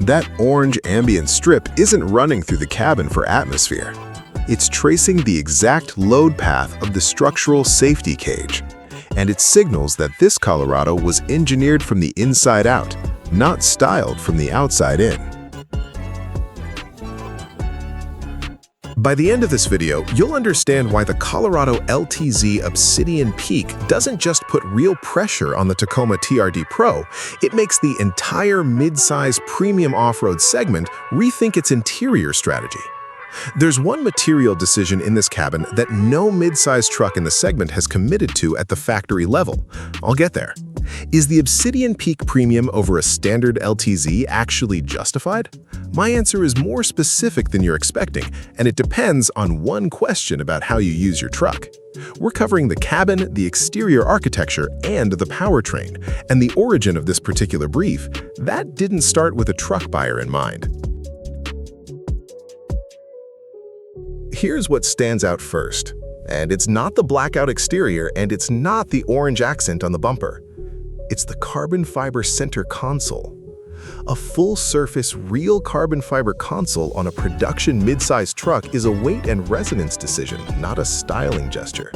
That orange ambient strip isn't running through the cabin for atmosphere. It's tracing the exact load path of the structural safety cage, and it signals that this Colorado was engineered from the inside out, not styled from the outside in. By the end of this video, you'll understand why the Colorado LTZ Obsidian Peak doesn't just put real pressure on the Tacoma TRD Pro, it makes the entire mid-size premium off-road segment rethink its interior strategy. There's one material decision in this cabin that no mid-size truck in the segment has committed to at the factory level. I'll get there. Is the Obsidian Peak Premium over a standard LTZ actually justified? My answer is more specific than you're expecting, and it depends on one question about how you use your truck. We're covering the cabin, the exterior architecture, and the powertrain, and the origin of this particular brief. That didn't start with a truck buyer in mind. Here's what stands out first, and it's not the blackout exterior and it's not the orange accent on the bumper. It's the carbon fiber center console. A full-surface, real carbon fiber console on a production mid-size truck is a weight and resonance decision, not a styling gesture.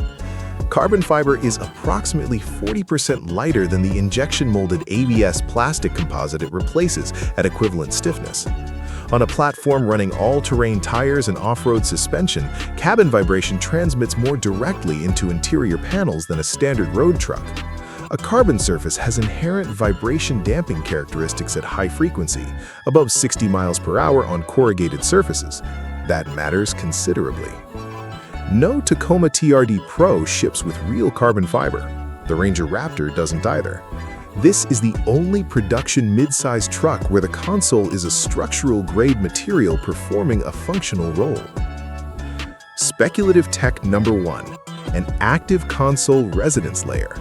Carbon fiber is approximately 40% lighter than the injection-molded ABS plastic composite it replaces at equivalent stiffness. On a platform running all-terrain tires and off-road suspension, cabin vibration transmits more directly into interior panels than a standard road truck. A carbon surface has inherent vibration damping characteristics at high frequency, above 60 miles per hour on corrugated surfaces. That matters considerably. No Tacoma TRD Pro ships with real carbon fiber. The Ranger Raptor doesn't either. This is the only production mid-size truck where the console is a structural-grade material performing a functional role. Speculative tech number 1, an active console resonance layer.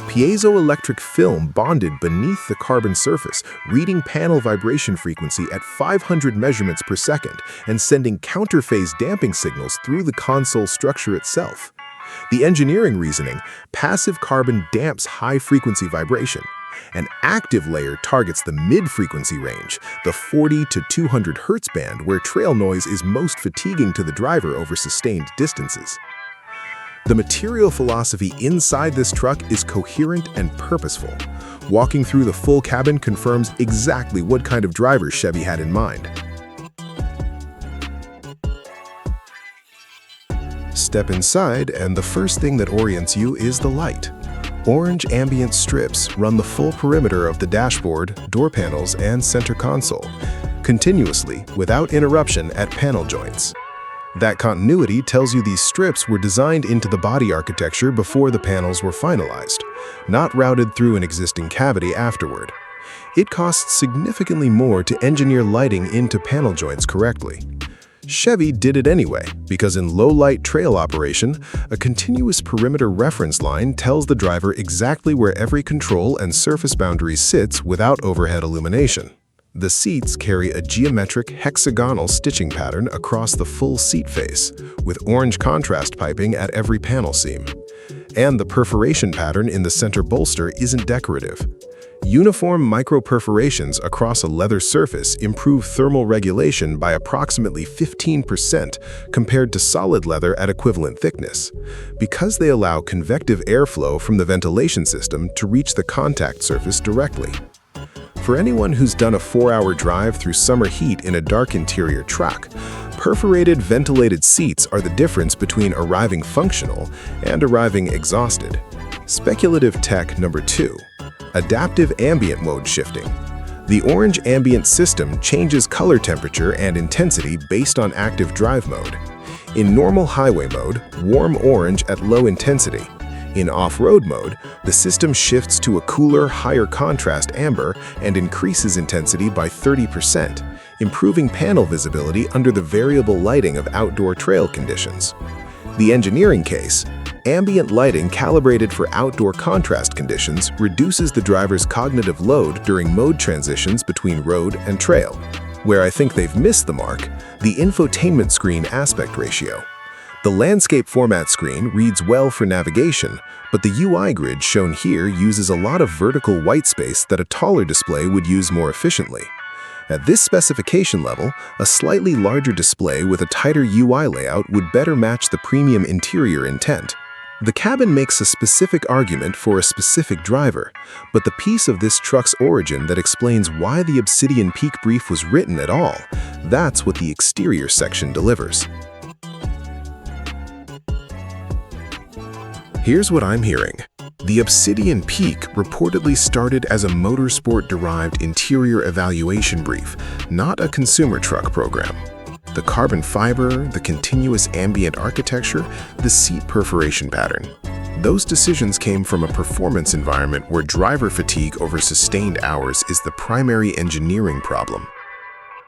Piezoelectric film bonded beneath the carbon surface, reading panel vibration frequency at 500 measurements per second and sending counterphase damping signals through the console structure itself. The engineering reasoning: passive carbon damps high-frequency vibration. An active layer targets the mid-frequency range, the 40 to 200 Hz band where trail noise is most fatiguing to the driver over sustained distances. The material philosophy inside this truck is coherent and purposeful. Walking through the full cabin confirms exactly what kind of driver Chevy had in mind. Step inside, and the first thing that orients you is the light. Orange ambient strips run the full perimeter of the dashboard, door panels, and center console, continuously, without interruption at panel joints. That continuity tells you these strips were designed into the body architecture before the panels were finalized, not routed through an existing cavity afterward. It costs significantly more to engineer lighting into panel joints correctly. Chevy did it anyway, because in low-light trail operation, a continuous perimeter reference line tells the driver exactly where every control and surface boundary sits without overhead illumination. The seats carry a geometric hexagonal stitching pattern across the full seat face, with orange contrast piping at every panel seam. And the perforation pattern in the center bolster isn't decorative. Uniform micro-perforations across a leather surface improve thermal regulation by approximately 15% compared to solid leather at equivalent thickness, because they allow convective airflow from the ventilation system to reach the contact surface directly. For anyone who's done a 4-hour drive through summer heat in a dark interior truck, perforated ventilated seats are the difference between arriving functional and arriving exhausted. Speculative tech number 2. Adaptive ambient mode shifting. The orange ambient system changes color temperature and intensity based on active drive mode. In normal highway mode, warm orange at low intensity. In off-road mode, the system shifts to a cooler, higher contrast amber and increases intensity by 30%, improving panel visibility under the variable lighting of outdoor trail conditions. The engineering case: ambient lighting calibrated for outdoor contrast conditions reduces the driver's cognitive load during mode transitions between road and trail. Where I think they've missed the mark: the infotainment screen aspect ratio. The landscape format screen reads well for navigation, but the UI grid shown here uses a lot of vertical white space that a taller display would use more efficiently. At this specification level, a slightly larger display with a tighter UI layout would better match the premium interior intent. The cabin makes a specific argument for a specific driver, but the piece of this truck's origin that explains why the Obsidian Peak brief was written at all, that's what the exterior section delivers. Here's what I'm hearing. The Obsidian Peak reportedly started as a motorsport-derived interior evaluation brief, not a consumer truck program. The carbon fiber, the continuous ambient architecture, the seat perforation pattern. Those decisions came from a performance environment where driver fatigue over sustained hours is the primary engineering problem.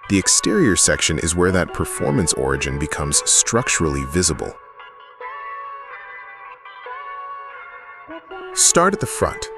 The exterior section is where that performance origin becomes structurally visible. Start at the front.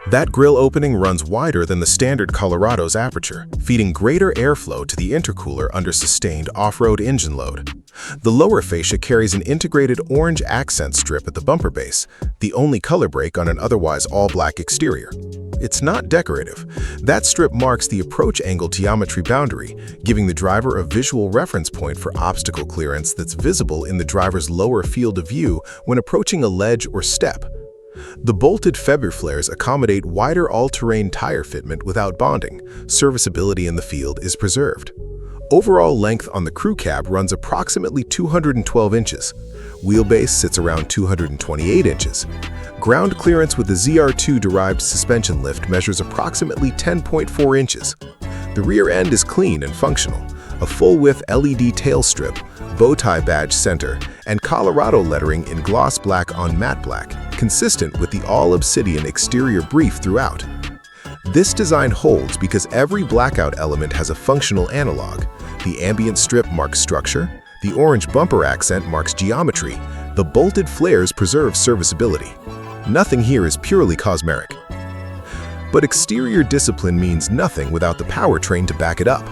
That grille opening runs wider than the standard Colorado's aperture, feeding greater airflow to the intercooler under sustained off-road engine load. The lower fascia carries an integrated orange accent strip at the bumper base, the only color break on an otherwise all-black exterior. It's not decorative. That strip marks the approach angle geometry boundary, giving the driver a visual reference point for obstacle clearance that's visible in the driver's lower field of view when approaching a ledge or step. The bolted February flares accommodate wider all-terrain tire fitment without bonding. Serviceability in the field is preserved. Overall length on the crew cab runs approximately 212 inches. Wheelbase sits around 228 inches. Ground clearance with the ZR2-derived suspension lift measures approximately 10.4 inches. The rear end is clean and functional. A full-width LED tail strip, bow tie badge center, and Colorado lettering in gloss black on matte black, consistent with the all-Obsidian exterior brief throughout. This design holds because every blackout element has a functional analog. The ambient strip marks structure, the orange bumper accent marks geometry, the bolted flares preserve serviceability. Nothing here is purely cosmetic. But exterior discipline means nothing without the powertrain to back it up.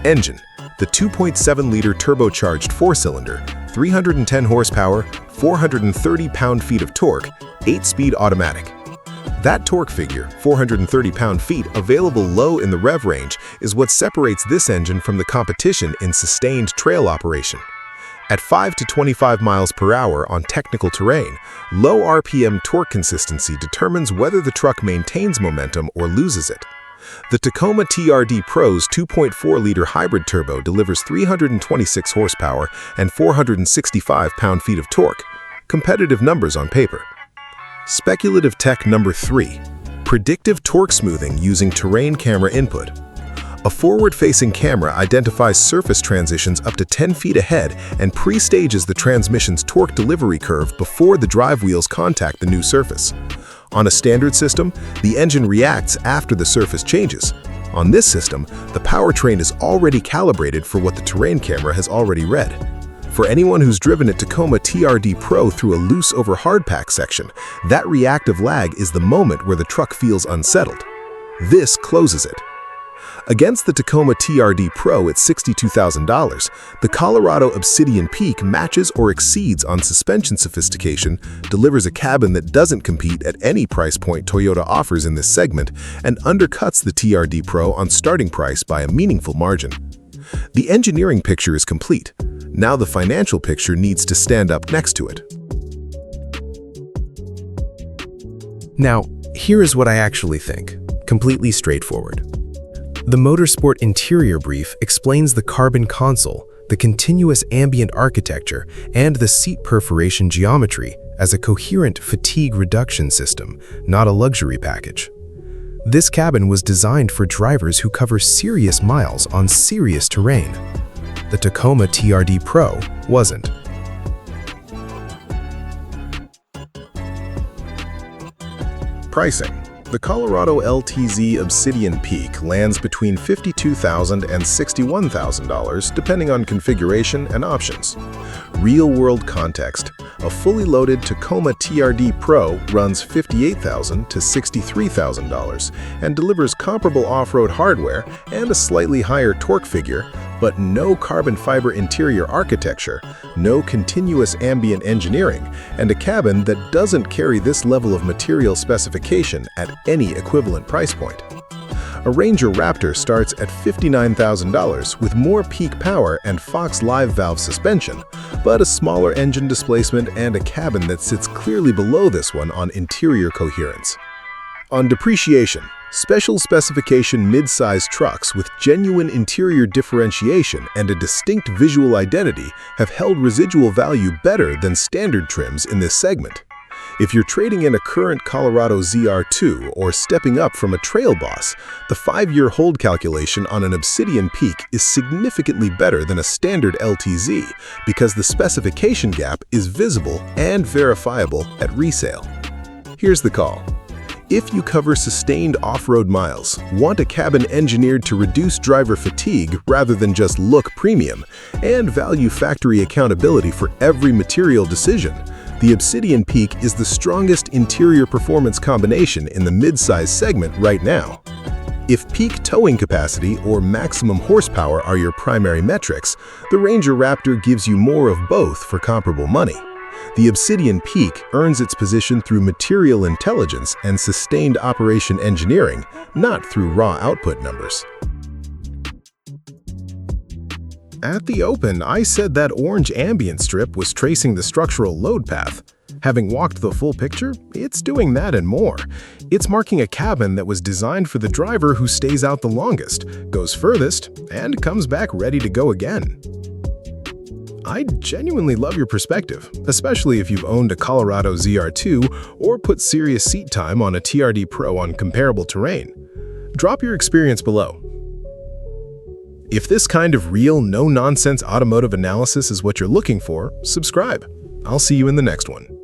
Engine. The 2.7-liter turbocharged 4-cylinder, 310 horsepower, 430 pound-feet of torque, 8-speed automatic. That torque figure, 430 pound-feet, available low in the rev range, is what separates this engine from the competition in sustained trail operation. At 5 to 25 miles per hour on technical terrain, low RPM torque consistency determines whether the truck maintains momentum or loses it. The Tacoma TRD Pro's 2.4-liter hybrid turbo delivers 326 horsepower and 465 pound-feet of torque. Competitive numbers on paper. Speculative tech number 3. Predictive torque smoothing using terrain camera input. A forward-facing camera identifies surface transitions up to 10 feet ahead and pre-stages the transmission's torque delivery curve before the drive wheels contact the new surface. On a standard system, the engine reacts after the surface changes. On this system, the powertrain is already calibrated for what the terrain camera has already read. For anyone who's driven a Tacoma TRD Pro through a loose over hardpack section, that reactive lag is the moment where the truck feels unsettled. This closes it. Against the Tacoma TRD Pro at $62,000, the Colorado Obsidian Peak matches or exceeds on suspension sophistication, delivers a cabin that doesn't compete at any price point Toyota offers in this segment, and undercuts the TRD Pro on starting price by a meaningful margin. The engineering picture is complete. Now the financial picture needs to stand up next to it. Now, here is what I actually think. Completely straightforward. The Motorsport Interior Brief explains the carbon console, the continuous ambient architecture, and the seat perforation geometry as a coherent fatigue reduction system, not a luxury package. This cabin was designed for drivers who cover serious miles on serious terrain. The Tacoma TRD Pro wasn't. Pricing. The Colorado LTZ Obsidian Peak lands between $52,000 and $61,000 depending on configuration and options. Real-world context. A fully loaded Tacoma TRD Pro runs $58,000 to $63,000 and delivers comparable off-road hardware and a slightly higher torque figure, but no carbon fiber interior architecture, no continuous ambient engineering, and a cabin that doesn't carry this level of material specification at any equivalent price point. A Ranger Raptor starts at $59,000 with more peak power and Fox live valve suspension, but a smaller engine displacement and a cabin that sits clearly below this one on interior coherence. On depreciation, special specification midsize trucks with genuine interior differentiation and a distinct visual identity have held residual value better than standard trims in this segment. If you're trading in a current Colorado ZR2 or stepping up from a Trail Boss, the 5-year hold calculation on an Obsidian Peak is significantly better than a standard LTZ because the specification gap is visible and verifiable at resale. Here's the call. If you cover sustained off-road miles, want a cabin engineered to reduce driver fatigue rather than just look premium, and value factory accountability for every material decision, the Obsidian Peak is the strongest interior performance combination in the midsize segment right now. If peak towing capacity or maximum horsepower are your primary metrics, the Ranger Raptor gives you more of both for comparable money. The Obsidian Peak earns its position through material intelligence and sustained operation engineering, not through raw output numbers. At the open, I said that orange ambient strip was tracing the structural load path. Having walked the full picture, it's doing that and more. It's marking a cabin that was designed for the driver who stays out the longest, goes furthest, and comes back ready to go again. I genuinely love your perspective, especially if you've owned a Colorado ZR2 or put serious seat time on a TRD Pro on comparable terrain. Drop your experience below. If this kind of real, no-nonsense automotive analysis is what you're looking for, subscribe. I'll see you in the next one.